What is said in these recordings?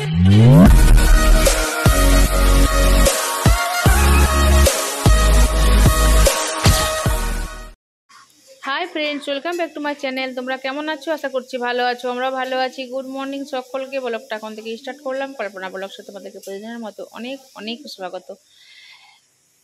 Hi friends, welcome back to my channel. তোমরা কেমন আছো? আশা করছি ভালো আছো। আমরা ভালো আছি। গুড মর্নিং সকলকে। ব্লগটা এখন থেকে স্টার্ট করলাম। কল্পনা ব্লগ সাথে তোমাদেরকে প্রতিদিনের মতো অনেক অনেক স্বাগত।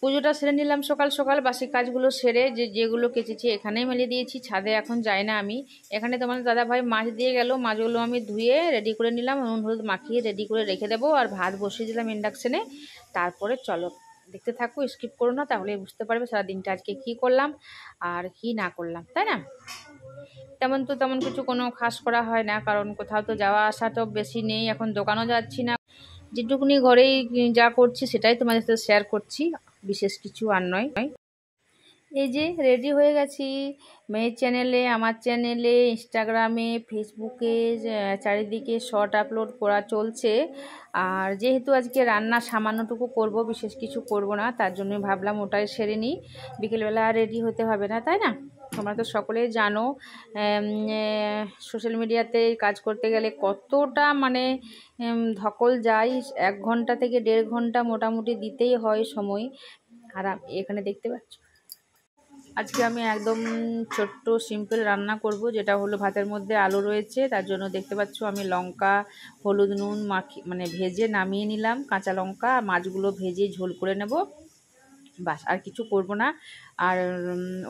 পুজোটা সেরে নিলাম সকাল সকাল। বাসি কাজগুলো সেরে যেগুলো কেচেছি এখানেই মেলে দিয়েছি। ছাদে এখন যাই না আমি। এখানে তোমাদের দাদাভাই মাছ দিয়ে গেল। মাছগুলো আমি ধুয়ে রেডি করে নিলাম, নুন হলুদ মাখিয়ে রেডি করে রেখে দেবো। আর ভাত বসিয়ে দিলাম ইন্ডাকশানে। তারপরে চলো দেখতে থাকো, স্কিপ করো না, তাহলে বুঝতে পারবে সারাদিনটা আজকে কি করলাম আর কি না করলাম, তাই না? তেমন কিছু কোনো খাস করা হয় না, কারণ কোথাও তো যাওয়া আসা তো বেশি নেই। এখন দোকানও যাচ্ছি না। যেটুকুনি ঘরেই যা করছি সেটাই তোমাদের সাথে শেয়ার করছি, বিশেষ কিছু আর নয়। এই যে রেডি হয়ে গেছি। মেয়ের চ্যানেলে, আমার চ্যানেলে, ইনস্টাগ্রামে, ফেসবুকে চারিদিকে শর্ট আপলোড করা চলছে। আর যেহেতু আজকে রান্না সামান্যটুকু করব, বিশেষ কিছু করব না, তার জন্যই ভাবলাম ওটাই সেরে নিই। বিকেলবেলা রেডি হতে হবে না, তাই না? তোমরা তো সকলেই জানো সোশ্যাল মিডিয়াতে কাজ করতে গেলে কতটা মানে ধকল যায়। 1 ঘন্টা থেকে 1.5 ঘন্টা মোটামুটি দিতেই হয় সময়। আর এখানে দেখতে পাচ্ছ আজকে আমি একদম ছোট্ট সিম্পল রান্না করব, যেটা হলো ভাতের মধ্যে আলু রয়েছে। তার জন্য দেখতে পাচ্ছ আমি লঙ্কা হলুদ নুন মানে ভেজে নামিয়ে নিলাম। কাঁচা লঙ্কা মাছগুলো ভেজে ঝোল করে নেব, বাস আর কিছু করব না। আর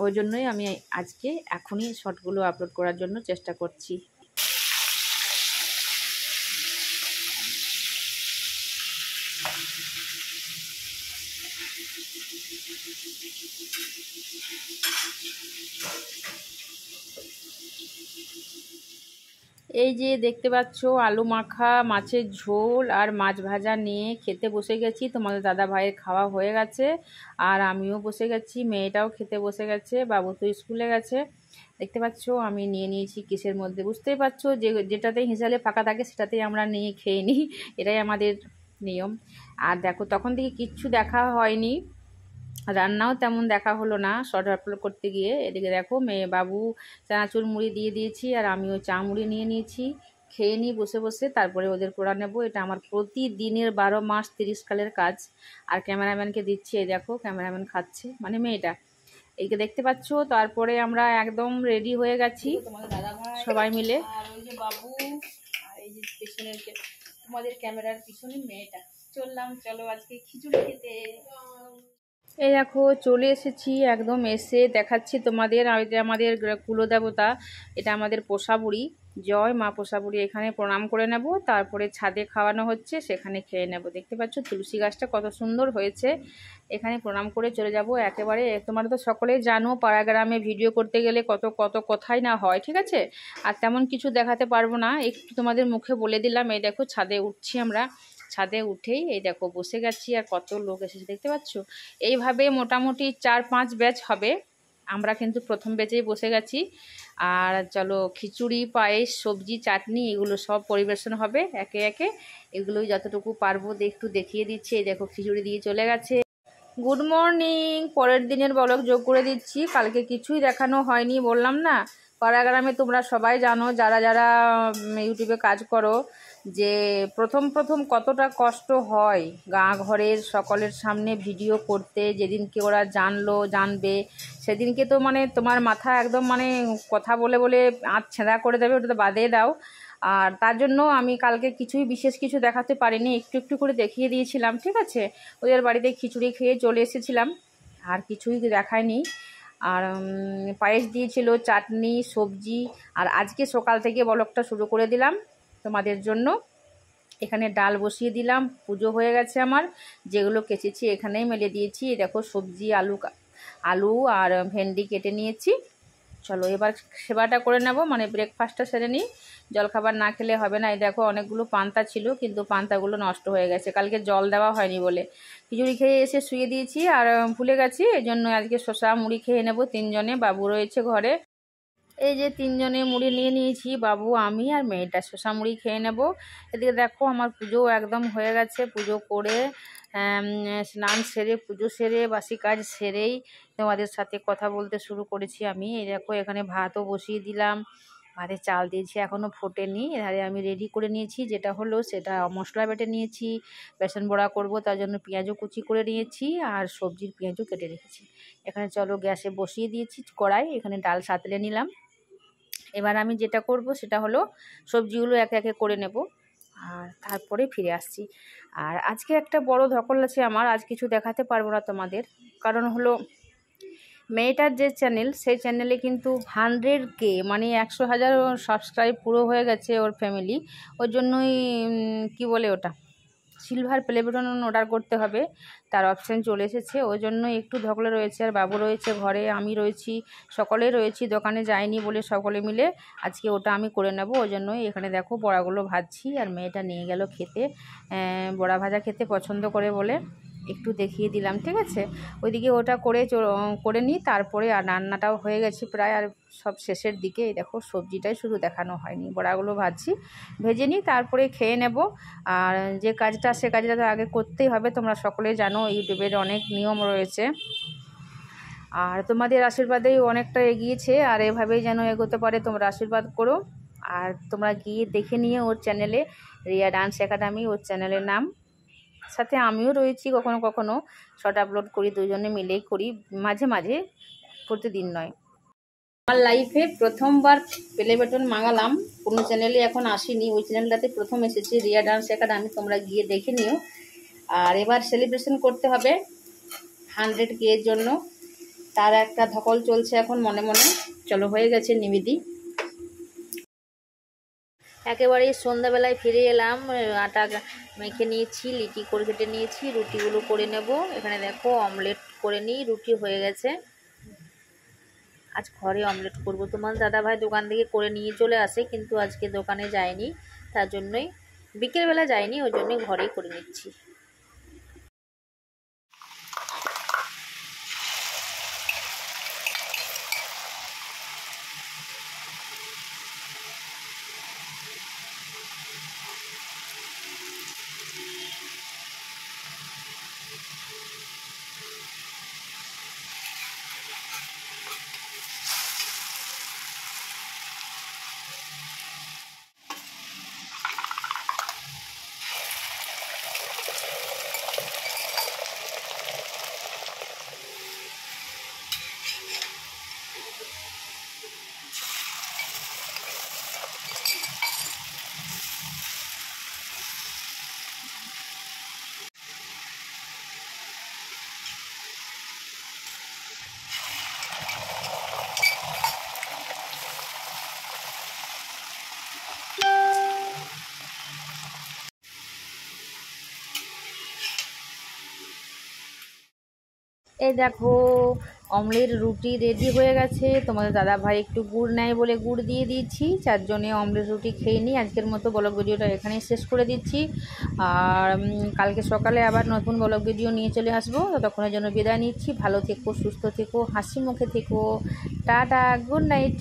ওই জন্যই আমি আজকে এখনই শর্টগুলো আপলোড করার জন্য চেষ্টা করছি। এই যে দেখতে পাচ্ছ আলু মাখা, মাছের ঝোল আর মাছ ভাজা নিয়ে খেতে বসে গেছি। তোমাদের দাদা ভাইয়ের খাওয়া হয়ে গেছে আর আমিও বসে গেছি। মেয়েটাও খেতে বসে গেছে, বাবু তো স্কুলে গেছে। দেখতে পাচ্ছ আমি নিয়ে নিয়েছি কিসের মধ্যে, বুঝতেই পারছো, যেটাতে হিসালে ফাঁকা থাকে সেটাতেই আমরা নিয়ে খেয়ে নিই, এটাই আমাদের নিয়ম। আর দেখো তখন থেকে কিচ্ছু দেখা হয়নি, রান্নাও তেমন দেখা হলো না শর্ট আপলোড করতে গিয়ে। এদিকে দেখো মেয়ে বাবু চানাচুর মুড়ি দিয়ে দিয়েছি আর আমিও চা মুড়ি নিয়ে নিয়েছি। খেয়ে নিই বসে বসে, তারপরে ওদের পড়া নেবো। এটা আমার প্রতিদিনের 12 মাস 30 কালের কাজ। আর ক্যামেরাম্যানকে দিচ্ছি, এই দেখো ক্যামেরাম্যান খাচ্ছে, মানে মেয়েটা, এইকে দেখতে পাচ্ছ। তারপরে আমরা একদম রেডি হয়ে গেছি সবাই মিলে। আর ওই যে বাবু, আর এই যে পিছনের তোমাদের ক্যামেরার পিছনে মেয়েটা। চলো আজকে খিচুড়ি খেতে। এই দেখো চলে এসেছি, একদম এসে দেখাচ্ছি তোমাদের। যে আমাদের কুলদেবতা, এটা আমাদের পোষা বুড়ি, জয় মা পোষা বুড়ি। এখানে প্রণাম করে নেব, তারপরে ছাদে খাওয়ানো হচ্ছে, সেখানে খেয়ে নেব। দেখতে পাচ্ছ তুলসী গাছটা কত সুন্দর হয়েছে। এখানে প্রণাম করে চলে যাব একেবারে। তোমরা তো সকলেই জানো পাড়া গ্রামে ভিডিও করতে গেলে কত কত কথাই না হয়, ঠিক আছে? আর তেমন কিছু দেখাতে পারবো না, একটু তোমাদের মুখে বলে দিলাম। এই দেখো ছাদে উঠছি আমরা। ছাদে উঠেই এই দেখো বসে গেছি আর কত লোক এসেছে দেখতে পাচ্ছ। এইভাবে মোটামুটি 4-5 ব্যাচ হবে, আমরা কিন্তু প্রথম ব্যাচেই বসে গেছি। আর চলো খিচুড়ি, পায়েস, সবজি, চাটনি এগুলো সব পরিবেশন হবে একে একে। এগুলোই যতটুকু পারবো একটু দেখিয়ে দিচ্ছি। এই দেখো খিচুড়ি দিয়ে চলে গেছে। গুড মর্নিং, পরের দিনের ব্লগ যোগ করে দিচ্ছি। কালকে কিছুই দেখানো হয়নি, বললাম না। পাড়া গ্রামে তোমরা সবাই জানো, যারা যারা ইউটিউবে কাজ করো, যে প্রথম কতটা কষ্ট হয় ঘরের সকলের সামনে ভিডিও করতে। যেদিনকে ওরা জানবে সেদিনকে তো মানে তোমার মাথা একদম মানে কথা বলে বলে আঁচ ছেঁড়া করে দেবে, ওটা তো বাদে দাও। আর তার জন্য আমি কালকে কিছুই বিশেষ কিছু দেখাতে পারিনি, একটু একটু করে দেখিয়ে দিয়েছিলাম, ঠিক আছে? ওদের বাড়িতে খিচুড়ি খেয়ে চলে এসেছিলাম, আর কিছুই দেখায়নি। আর পায়েস দিয়েছিল, চাটনি, সবজি। আর আজকে সকাল থেকে ব্লগটা শুরু করে দিলাম তোমাদের জন্য। এখানে ডাল বসিয়ে দিলাম, পুজো হয়ে গেছে আমার। যেগুলো কেচেছি এখানেই মেলে দিয়েছি। দেখো সবজি, আলু আর ভেন্ডি কেটে নিয়েছি। চলো এবার সেবাটা করে নেব, মানে ব্রেকফাস্টটা সেরে নিই। জলখাবার না খেলে হবে না। এই দেখো অনেকগুলো পান্তা ছিল, কিন্তু পান্তাগুলো নষ্ট হয়ে গেছে, কালকে জল দেওয়া হয়নি বলে। খিচুড়ি খেয়ে এসে শুয়ে দিয়েছি আর ভুলে গেছি, এই জন্য আজকে শসা মুড়ি খেয়ে নেব 3 জনে। বাবু রয়েছে ঘরে। এই যে 3 জনে মুড়ি নিয়ে নিয়েছি, বাবু, আমি আর মেয়েটা শসা মুড়ি খেয়ে নেব। এদিকে দেখো আমার পুজো একদম হয়ে গেছে। পুজো করে স্নান সেরে, পুজো সেরে, বাসি কাজ সেরেই তোমাদের সাথে কথা বলতে শুরু করেছি আমি। এই দেখো এখানে ভাতও বসিয়ে দিলাম, ভাতে চাল দিয়েছি, এখনও ফোটেনি। এধারে আমি রেডি করে নিয়েছি, যেটা হলো সেটা মশলা বেটে নিয়েছি। বেসন বড়া করব, তার জন্য পেঁয়াজও কুচি করে নিয়েছি আর সবজির পেঁয়াজও কেটে রেখেছি। এখানে চলো গ্যাসে বসিয়ে দিয়েছি কড়াই, এখানে ডাল সাঁতলে নিলাম। এবার আমি যেটা করব সেটা হলো সবজিগুলো একে একে করে নেব আর তারপরে ফিরে আসছি। আর আজকে একটা বড় ধকল আছে আমার, আজ কিছু দেখাতে পারবো না তোমাদের, কারণ হলো মেয়েটার যে চ্যানেল, সেই চ্যানেলে কিন্তু 100K মানে 100,000 সাবস্ক্রাইব পুরো হয়ে গেছে ওর ফ্যামিলি। ওর জন্যই কি বলে ওটা, সিলভার প্লে বাটন অর্ডার করতে হবে, তার অপশান চলে এসেছে। ওই জন্য একটু ধকলে রয়েছে, আর বাবু রয়েছে ঘরে, আমি রয়েছি, সকলেই রয়েছি, দোকানে যাইনি বলে সকলে মিলে আজকে ওটা আমি করে নেব। ওই জন্যই এখানে দেখো বড়াগুলো ভাজছি, আর মেয়েটা নিয়ে গেল খেতে, বড়া ভাজা খেতে পছন্দ করে বলে একটু দেখিয়ে দিলাম, ঠিক আছে। ওইদিকে ওটা করে নিই, তারপরে আর রান্নাটাও হয়ে গেছে প্রায়, আর সব শেষের দিকে। এই দেখো সবজিটাই শুধু দেখানো হয়নি, বড়াগুলো ভাজছি, ভেজে নিই তারপরে খেয়ে নেব। আর যে কাজটা, সে কাজটা তো আগে করতেই হবে, তোমরা সকলে জানো ইউটিউবের অনেক নিয়ম রয়েছে। আর তোমাদের আশীর্বাদেই অনেকটা এগিয়েছে, আর এভাবেই যেন এগোতে পারে, তোমরা আশীর্বাদ করো। আর তোমরা গিয়ে দেখে নিয়ে ওর চ্যানেলে, রিয়া ডান্স একাডেমি ওর চ্যানেলের নাম, সাথে আমিও রয়েছি, কখনো কখনো শর্ট আপলোড করি, দুজনে মিলেই করি, মাঝে মাঝে, প্রতিদিন নয়। আমার লাইফে প্রথমবার প্লে বাটন মাঙালাম, কোনো চ্যানেলে এখন আসেনি, ওই চ্যানেলটাতে প্রথম এসেছে, রিয়া ডান্স একাডেমি, তোমরা গিয়ে দেখে নিও। আর এবার সেলিব্রেশন করতে হবে 100K এর জন্য, তার একটা ধকল চলছে এখন মনে মনে। চলো হয়ে গেছে নিবেদি। একেবারেই সন্ধ্যাবেলায় ফিরে এলাম, আটা মেখে নিয়েছি, লিটি করে কেটে নিয়েছি, রুটিগুলো করে নেব। এখানে দেখো অমলেট করে নিই, রুটি হয়ে গেছে। আজ ঘরে অমলেট করব। তোমার দাদাভাই দোকান থেকে করে নিয়ে চলে আসে, কিন্তু আজকে দোকানে যায়নি, তার জন্যই বিকেলবেলা যায়নি, ওই জন্যই ঘরেই করে নিচ্ছি। এই দেখো অমলেট রুটি রেডি হয়ে গেছে। তোমাদের দাদা ভাই একটু গুড় নেয় বলে গুড় দিয়ে দিয়েছি, চারজনে অমলেট রুটি খেয়ে নিই। আজকের মতো ব্লগ ভিডিওটা এখানেই শেষ করে দিচ্ছি, আর কালকে সকালে আবার নতুন ব্লগ ভিডিও নিয়ে চলে আসবো। ততক্ষণের জন্য বিদায় নিচ্ছি, ভালো থেকো, সুস্থ থেকো, হাসি মুখে থেকো, টাটা, গুড নাইট।